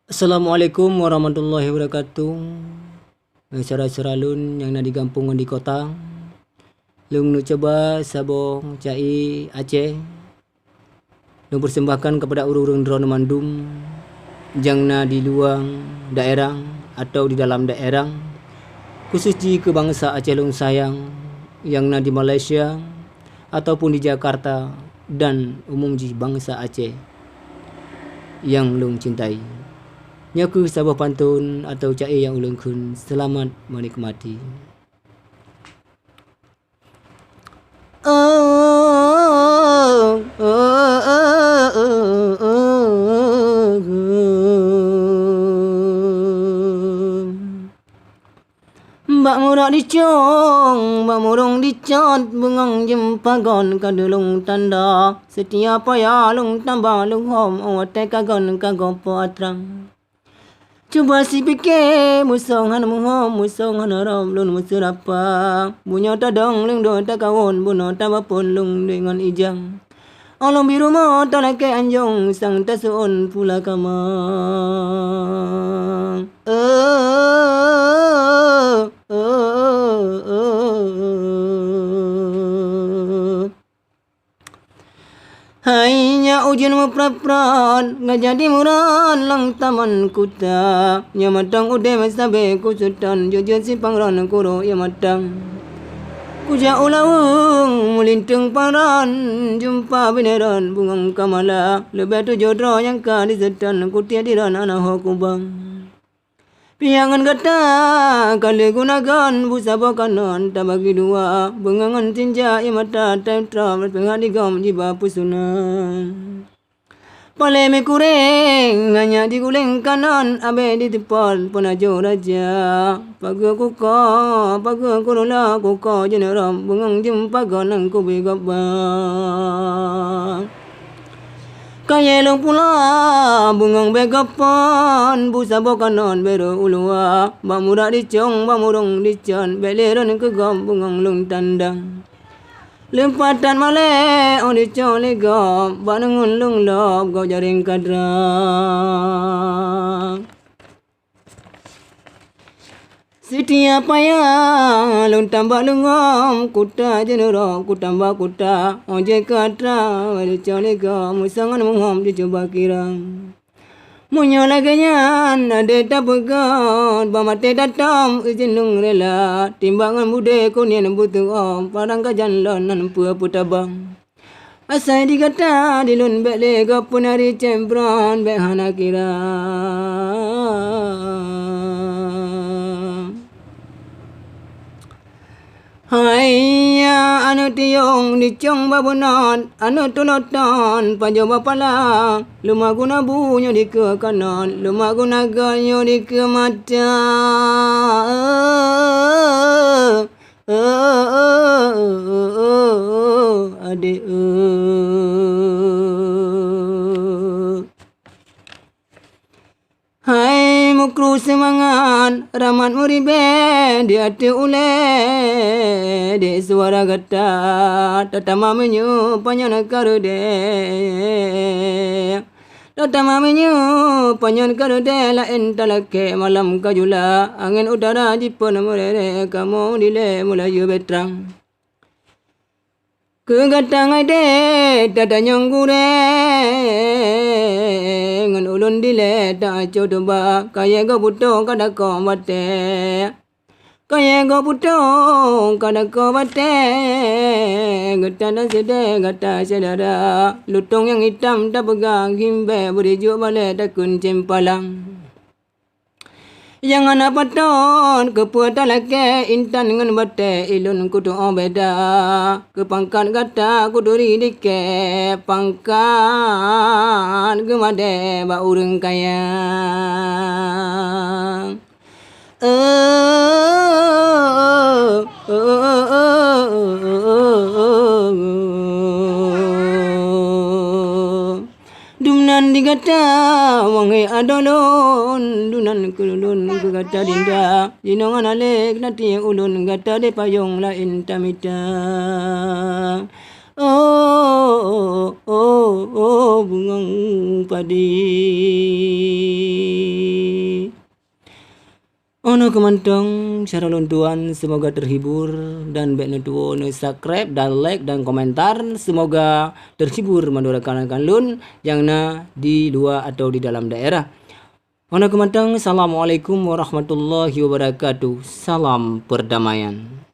Assalamualaikum warahmatullahi wabarakatuh. Seralun yang di kampung di kota. Lung nu coba sabong cai Aceh. Lung persembahkan kepada urung-urung drone mandum yang di luar daerah atau di dalam daerah. Khusus di bangsa Aceh lung sayang yang di Malaysia ataupun di Jakarta dan umum di bangsa Aceh yang lung cintai. Nyaku sabah pantun atau cai yang ulun kun selamat menikmati. Mbak murah dicong, mbak murung dicot, bungang jempagon kadulung tanda. Setiap payah lung tambah lung hom, awate kagon kagopo atrang. Cuba si fikir musong hana muhom musong hana rom lun musurapa bunyo tadong lung do takawon buno tabapun lung dengan ijang along biru mo talake anjong sang tasuon pula kamang Hainya ujian memprat-prat ngajadi muran lang taman kuta nya matang ude masabe kusutan jujur si pangron kuro ya matang kuja ulawung mulintung paran jumpa bineran bungang kamala lebih tu jodro yang ka di setan kutia diran anak hokubang piangan kata kali gunakan busabo kanon tabagi dua bengangan tinja imata tentra pengadigam jiba pusunan pale me kureng hanya diguling kanan abe di depan penajo raja pagu kurula kuko jeneram bengang jumpa ganang kubi gabang kaya long pula bungang begapan busa bokanon bero ulua bamura dicong bamurung dicon beleron ke gam bungang long tandang lempatan male on dicong legam banangun long lob gau jaring kadrang Setiap payah lung tambah lungom kuta jenero kutambah kuta oje katra wali colega musangan menghom dicoba kirang munyo laganyan ade tapegan bamate datam izin lung rela timbangan bude kunien butuh om parang kajan lonan pua putabang asai digata dilun bele gapunari cembron behana kirang Haiya anu tiong dicong babunan anu tulotan panjaba pala lumaguna bunyo di ke kanan lumaguna ganyo di ke mata adik Hai mukru semangat ramat muribe di hati ule di suara gata tatama menyu panyan karude tatama menyu panyan karude la entalake malam kajula angin udara jipon murere kamu dile mulai betrang Kegatang ade dada nyanggure ngan ulun dile ta codoba kaya go buto kada ko mate kaya go buto kada ko mate gatana sede gata sedara lutong yang hitam tak pegang himbe beriju bale takun cempalang Jangan apa ton kepuata lake intan dengan bate ilun kudu beda kepangkat gata kuduri dike pangkat gemade ba urang kaya Dumnan digata wangai adolon dunan kulun gata dinda dinongan alek nati ulun gata de payong lain tamita bungang padi. Ono kemantong cara lontuan, semoga terhibur dan baik nutuo nu subscribe dan like dan komentar, semoga terhibur mendoakan lun yang na di luar atau di dalam daerah. Ono kemantong, assalamualaikum warahmatullahi wabarakatuh. Salam perdamaian.